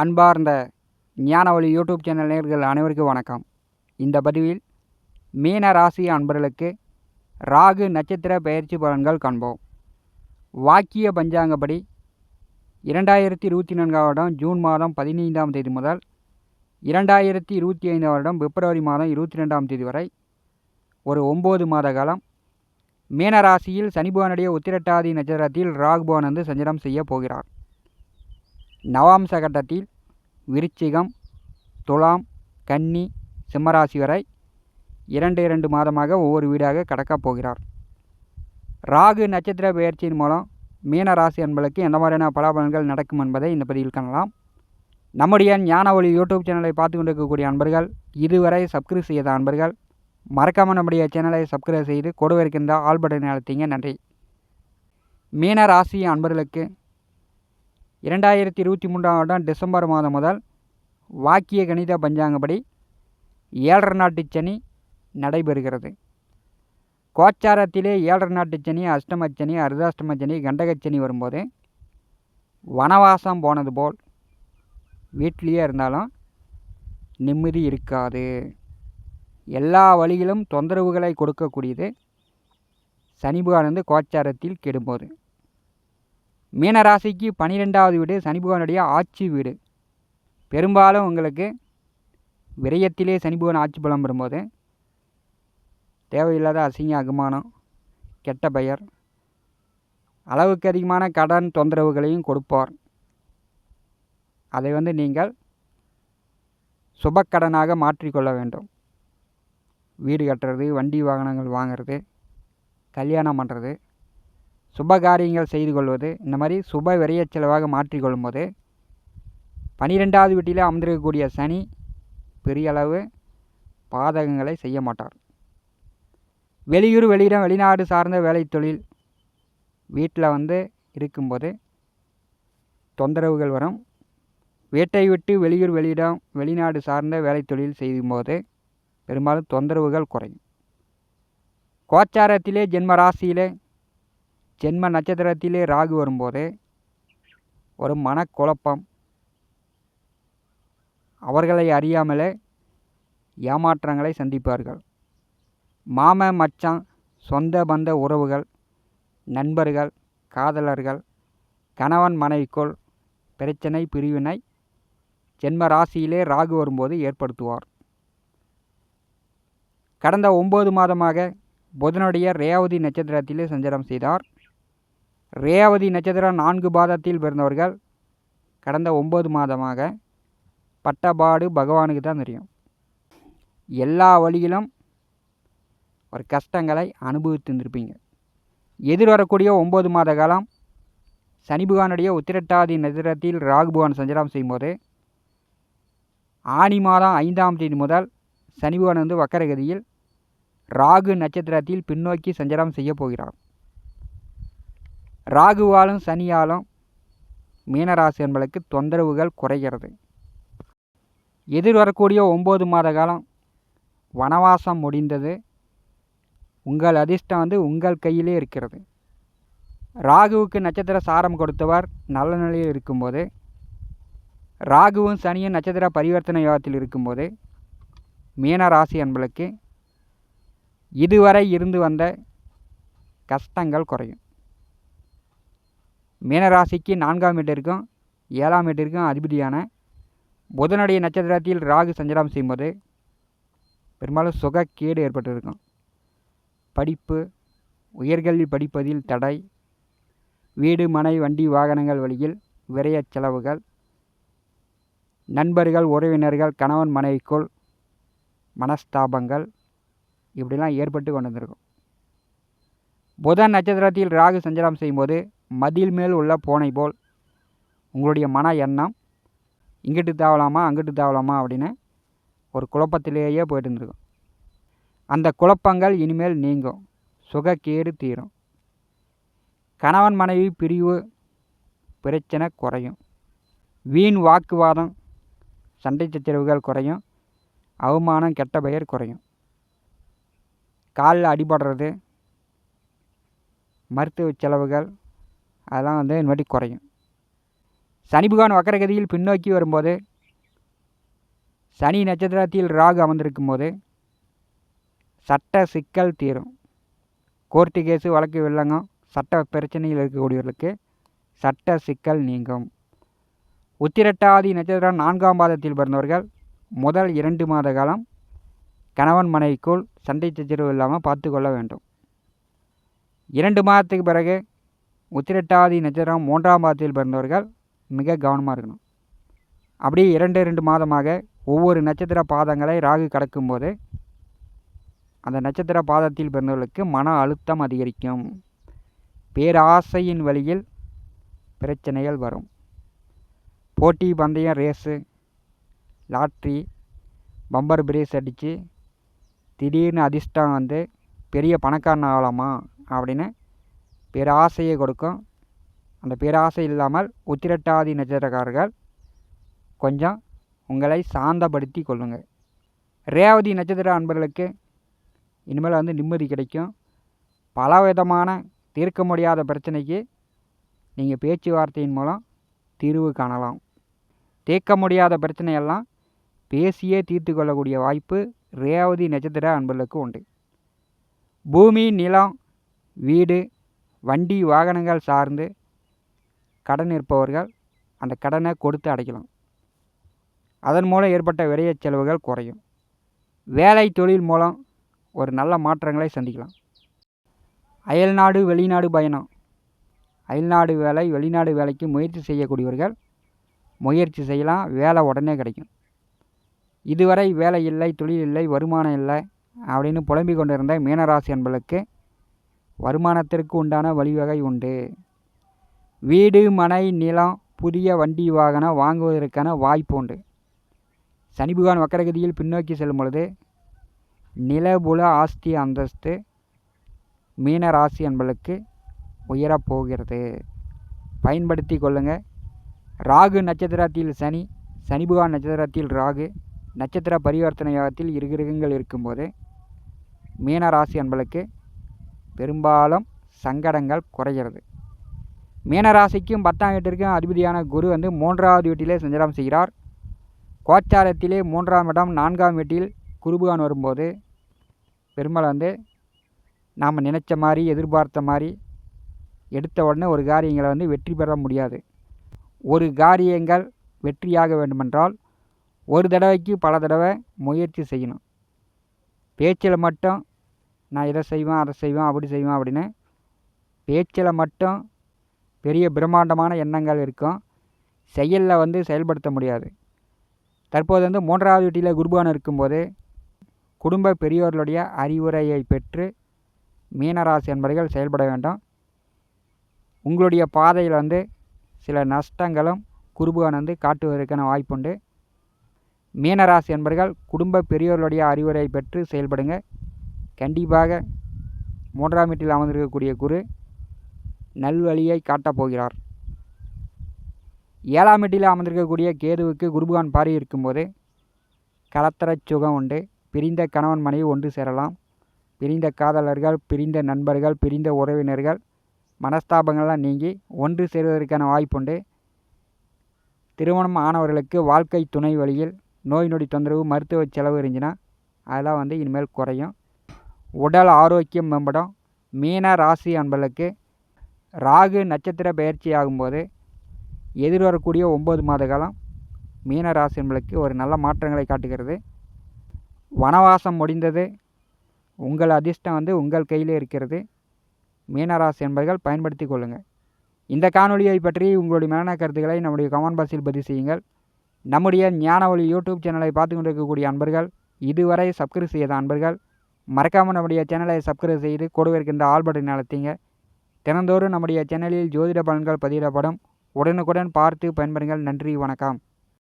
அன்பார்ந்த ஞானவழி YouTube channel நேயர்கள் அனைவருக்கும் வணக்கம். இந்த பதிவில் மீன ராசி அன்பர்களுக்கு ராகு நட்சத்திர பெயர்ச்சி பலன்கள் காண்போம். வாக்கிய பஞ்சாங்கப்படி 2024 வருடம் ஜூன் மாதம் 15ஆம் தேதி முதல் 2025 வருடம் பிப்ரவரி மாதம் 22ஆம் தேதி வரை ஒரு 9 மாத காலம் மீனராசியில் சனிபகவானுடைய உத்திரட்டாதி நட்சத்திரத்தில் ராகு பகவான் வந்து சஞ்சாரம் செய்ய போகிறார். நவாம்ச கட்டத்தில் விருச்சிகம், துலாம், கன்னி, சிம்மராசி வரை 2 மாதமாக ஒவ்வொரு வீடாக கடக்கப் போகிறார். ராகு நட்சத்திர பெயர்ச்சியின் மூலம் மீனராசி அன்பர்களுக்கு எந்த மாதிரியான பலாபலன்கள் நடக்கும் என்பதை இந்த பதிவில் காணலாம். நம்முடைய ஞானவழி யூடியூப் சேனலை பார்த்து கொண்டிருக்கக்கூடிய அன்பர்கள், இதுவரை சப்ஸ்கிரைப் செய்யாத அன்பர்கள் மறக்காமல் நம்முடைய சேனலை சப்ஸ்கிரைப் செய்து கூடவே இருக்கின்ற ஆல் பட்டனை அழுத்திங்க. நன்றி. மீனராசி அன்பர்களுக்கு 2023 வருடம் டிசம்பர் மாதம் முதல் வாக்கிய கணித பஞ்சாங்கப்படி 7.5 நாட்டு சனி நடைபெறுகிறது. கோச்சாரத்திலே 7.5 நாட்டு சனி, அஷ்டமச்சனி, அர்த்தாஷ்டமச்சனி, கண்டகச்சனி வரும்போது வனவாசம் போனது போல் வீட்டிலேயே இருந்தாலும் நிம்மதி இருக்காது. எல்லா வழியிலும் தொந்தரவுகளை கொடுக்கக்கூடியது சனி பகவான் வந்து கோச்சாரத்தில் கெடும்போது. மீனராசிக்கு 12வது வீடு சனி பகவானுடைய ஆட்சி வீடு. பெரும்பாலும் உங்களுக்கு விரயத்திலே சனி பகவான் ஆட்சி பலம் வரும்போது தேவையில்லாத அசிங்க அகுமானம், கெட்ட பெயர், அளவுக்கு அதிகமான கடன் தொந்தரவுகளையும் கொடுப்பார். அதை வந்து நீங்கள் சுபக்கடனாக மாற்றிக்கொள்ள வேண்டும். வீடு கட்டுறது, வண்டி வாகனங்கள் வாங்கிறது, கல்யாணம் பண்ணுறது, சுப காரியங்கள் செய்து கொள்வது, இந்த மாதிரி சுப விரைய செலவாக மாற்றிக்கொள்ளும் போது 12வது வீட்டிலே அமர்ந்திருக்கக்கூடிய சனி பெரிய அளவு பாதகங்களை செய்ய மாட்டார். வெளியூர், வெளியிடம், வெளிநாடு சார்ந்த வேலை தொழில் வீட்டில் வந்து இருக்கும்போது தொந்தரவுகள் வரும். வீட்டை விட்டு வெளியூர், வெளியிடம், வெளிநாடு சார்ந்த வேலை தொழில் செய்யும்போது பெரும்பாலும் தொந்தரவுகள் குறையும். கோச்சாரத்திலே ஜென்ம ராசியிலே ஜென்ம நட்சத்திரத்திலே ராகு வரும்போது ஒரு மனக்குழப்பம், அவர்களை அறியாமலே ஏமாற்றங்களை சந்திப்பார்கள். மாம மச்சான், சொந்த பந்த உறவுகள், நண்பர்கள், காதலர்கள், கணவன் மனைவிக்குள் பிரச்சனை, பிரிவினை ஜென்ம ராசியிலே ராகு வரும்போது ஏற்படுத்துவார். கடந்த 9 மாதமாக புதனுடைய ரேவதி நட்சத்திரத்திலே சஞ்சாரம் செய்தார். ரேவதி நட்சத்திரம் 4 பாதத்தில் பிறந்தவர்கள் கடந்த 9 மாதமாக பட்டபாடு பகவானுக்கு தான் தெரியும். எல்லா வழியிலும் ஒரு கஷ்டங்களை அனுபவித்து இருந்திருப்பீங்க. எதிர்வரக்கூடிய 9 மாத காலம் சனி பகவானுடைய உத்திரட்டாதி நட்சத்திரத்தில் ராகு பகவான் சஞ்சாரம் செய்யும்போது ஆனி மாதம் 5ஆம் தேதி முதல் சனி பகவான் வந்து வக்கரகதியில் ராகு நட்சத்திரத்தில் பின்னோக்கி சஞ்சாரம் செய்ய போகிறார். ராகுவாலும் சனியாலும் மீனராசி என்பதற்கு தொந்தரவுகள் குறைகிறது. எதிர்வரக்கூடிய 9 மாத காலம் வனவாசம் முடிந்தது. உங்கள் அதிர்ஷ்டம் வந்து உங்கள் கையிலே இருக்கிறது. ராகுவுக்கு நட்சத்திர சாரம் கொடுத்தவர் நல்ல நிலையில் இருக்கும்போது, ராகுவும் சனியும் நட்சத்திர பரிவர்த்தனை யோகத்தில் இருக்கும்போது மீனராசி என்பதற்கு இதுவரை இருந்து வந்த கஷ்டங்கள் குறையும். மீனராசிக்கு 4ஆம் வீட்டிற்கும் 7ஆம் வீட்டிற்கும் அதிபதியான புதனுடைய நட்சத்திரத்தில் ராகு சஞ்சாரம் செய்யும்போது பெரும்பாலும் சுகக்கேடு ஏற்பட்டிருக்கும். படிப்பு, உயர்கல்வி படிப்பதில் தடை, வீடு, மனை, வண்டி, வாகனங்கள் வழியில் விரைய செலவுகள், நண்பர்கள், உறவினர்கள், கணவன் மனைவிக்குள் மனஸ்தாபங்கள் இப்படிலாம் ஏற்பட்டு கொண்டு வந்திருக்கும். புதன் நட்சத்திரத்தில் ராகு சஞ்சாரம் செய்யும்போது மதில் மேல் உள்ள பூனை போல் உங்களுடைய மன எண்ணம் இங்கிட்டு தாவலாமா அங்கிட்டு தாவலாமா அப்படின்னு ஒரு குழப்பத்திலேயே போயிட்டு இருந்திருக்கும். அந்த குழப்பங்கள் இனிமேல் நீங்கும். சுகக்கேடு தீரும். கணவன் மனைவி பிரிவு பிரச்சனை குறையும். வீண் வாக்குவாதம், சண்டை சச்சரவுகள் குறையும். அவமானம், கெட்ட பெயர் குறையும். காலில் அடிபடுறது, மருத்துவ செலவுகள் அதெல்லாம் வந்து இனிமேட்டு குறையும். சனி பகவான் வக்கரகதியில் பின்னோக்கி வரும்போது சனி நட்சத்திரத்தில் ராகு அமர்ந்திருக்கும் போது சட்ட சிக்கல் தீரும். கோர்ட்டு கேஸு வழக்கு வில்லங்கம் சட்ட பிரச்சனையில் இருக்கக்கூடியவர்களுக்கு சட்ட சிக்கல் நீங்கும். உத்திரட்டாதி நட்சத்திரம் 4ஆம் பாதத்தில் பிறந்தவர்கள் முதல் 2 மாத காலம் கணவன் மனைவிக்குள் சண்டை சச்சரவு இல்லாமல் பார்த்து கொள்ள வேண்டும். 2 மாதத்துக்கு பிறகு உத்திரட்டாதி நட்சத்திரம் 3ஆம் பாதத்தில் பிறந்தவர்கள் மிக கவனமாக இருக்கணும். அப்படி 2 மாதமாக ஒவ்வொரு நட்சத்திர பாதங்களை ராகு கடக்கும்போது அந்த நட்சத்திர பாதத்தில் பிறந்தவர்களுக்கு மன அழுத்தம் அதிகரிக்கும். பேராசையின் வழியில் பிரச்சனைகள் வரும். போட்டி பந்தயம் ரேஸு லாட்ரி பம்பர் பிரேஸ் அடித்து திடீர்னு அதிர்ஷ்டம் வந்து பெரிய பணக்காரன் ஆகலாமா அப்படின்னு பேராசையை கொடுக்கும். அந்த பேராசை இல்லாமல் உத்திரட்டாதி நட்சத்திரக்காரர்கள் கொஞ்சம் உங்களை சாந்தப்படுத்தி கொள்ளுங்கள். ரேவதி நட்சத்திர அன்பர்களுக்கு இனிமேல் வந்து நிம்மதி கிடைக்கும். பலவிதமான தீர்க்க முடியாத பிரச்சனைக்கு நீங்கள் பேச்சுவார்த்தையின் மூலம் தீர்வு காணலாம். தீர்க்க முடியாத பிரச்சனையெல்லாம் பேசியே தீர்த்து கொள்ளக்கூடிய வாய்ப்பு ரேவதி நட்சத்திர அன்பர்களுக்கு உண்டு. பூமி நிலம் வீடு வண்டி வாகனங்கள் சார்ந்து கடன் இருப்பவர்கள் அந்த கடனை கொடுத்து அடைக்கலாம். அதன் மூலம் ஏற்பட்ட விரைய செலவுகள் குறையும். வேலை தொழில் மூலம் ஒரு நல்ல மாற்றங்களை சந்திக்கலாம். அயல்நாடு வெளிநாடு பயணம் அயல்நாடு வேலை வெளிநாடு வேலைக்கு முயற்சி செய்யக்கூடியவர்கள் முயற்சி செய்யலாம். வேலை உடனே கிடைக்கும். இதுவரை வேலை இல்லை தொழில் இல்லை வருமானம் இல்லை அப்படின்னு புலம்பிக் கொண்டிருந்த மீனராசி அன்பர்களுக்கு வருமானத்திற்கு உண்டான வழிவகை உண்டு. வீடு மனை நிலம் புதிய வண்டி வாகனம் வாங்குவதற்கான வாய்ப்பு உண்டு. சனி பகவான் வக்கரகதியில் பின்னோக்கி செல்லும் பொழுது நிலபுல ஆஸ்தி அந்தஸ்து மீனராசி அன்பர்களுக்கு உயரப்போகிறது. பயன்படுத்தி கொள்ளுங்கள். ராகு நட்சத்திரத்தில் சனி சனி பகவான் நட்சத்திரத்தில் ராகு நட்சத்திர பரிவர்த்தனை யோகத்தில் இரு கிரகங்கள் இருக்கும்போது மீனராசி அன்பர்களுக்கு பெரும்பாலும் சங்கடங்கள் குறைகிறது. மீனராசிக்கும் 10ஆம் வீட்டிற்கும் அதிபதியான குரு வந்து 3வது வீட்டிலே சஞ்சாரம் செய்கிறார். கோச்சாரத்திலே 3ஆம் இடம் 4ஆம் வீட்டில் குருபகவான் வரும்போது பெரும்பாலும் வந்து நாம் நினச்ச மாதிரி எதிர்பார்த்த மாதிரி எடுத்த உடனே ஒரு காரியங்களை வந்து வெற்றி பெற முடியாது. ஒரு காரியங்கள் வெற்றியாக வேண்டுமென்றால் ஒரு தடவைக்கு பல தடவை முயற்சி செய்யணும். பேச்சில் மட்டும் நான் இதை செய்வேன் அதை செய்வேன் அப்படி செய்வேன் அப்படின்னு பேச்சில் மட்டும் பெரிய பிரம்மாண்டமான எண்ணங்கள் இருக்கும். செயலில் வந்து செயல்படுத்த முடியாது. தற்போது வந்து 3வது வீட்டில் குருபகவான் இருக்கும்போது குடும்ப பெரியோர்களுடைய அறிவுரையை பெற்று மீனராசி என்பவர்கள் செயல்பட வேண்டும். உங்களுடைய பாதையில் வந்து சில நஷ்டங்களும் குருபகவான் வந்து காட்டுவதற்கான வாய்ப்புண்டு. மீனராசி என்பவர்கள் குடும்ப பெரியோர்களுடைய அறிவுரை பெற்று செயல்படுங்க. கண்டிப்பாக 3ஆம் வீட்டில் அமர்ந்திருக்கக்கூடிய குரு நல்வழியை காட்டப் போகிறார். 7ஆம் வீட்டில் அமர்ந்திருக்கக்கூடிய கேதுவுக்கு குருபகவான் பார்வை இருக்கும்போது கலத்தர சுகம் உண்டு. பிரிந்த கணவன் மனைவி ஒன்று சேரலாம். பிரிந்த காதலர்கள் பிரிந்த நண்பர்கள் பிரிந்த உறவினர்கள் மனஸ்தாபங்கள்லாம் நீங்கி ஒன்று சேருவதற்கான வாய்ப்புண்டு. திருமணம் ஆனவர்களுக்கு வாழ்க்கை துணை வழியில் நோய் நொடி தொந்தரவு மருத்துவ செலவு இருந்துச்சுன்னா அதெல்லாம் வந்து இனிமேல் குறையும். உடல் ஆரோக்கியம் மேம்படும். மீன ராசி அன்பர்களுக்கு ராகு நட்சத்திர பயிற்சி ஆகும்போது எதிர்வரக்கூடிய 9 மாத காலம் மீன ராசி அன்பர்களுக்கு ஒரு நல்ல மாற்றங்களை காட்டுகிறது. வனவாசம் முடிந்தது. உங்கள் அதிர்ஷ்டம் வந்து உங்கள் கையில் இருக்கிறது. மீனராசி என்பர்கள் பயன்படுத்தி கொள்ளுங்கள். இந்த காணொலியை பற்றி உங்களுடைய மேலான கருத்துக்களை நம்முடைய கமெண்ட் பாக்ஸில் பதிவு செய்யுங்கள். நம்முடைய ஞான ஒளி யூடியூப் சேனலை பார்த்து கொண்டிருக்கக்கூடிய அன்பர்கள் இதுவரை சப்ஸ்கிரைப் செய்யாத அன்பர்கள் மறக்காமல் நம்முடைய சேனலை சப்ஸ்கிரைப் செய்து கூடவே இருக்கின்ற ஆல் பட்டனை அழுத்துங்க. தினந்தோறும் நம்முடைய சேனலில் ஜோதிட பலன்கள் பதிவிடப்படும். உடனுக்குடன் பார்த்து பயன்பெறுங்கள். நன்றி, வணக்கம்.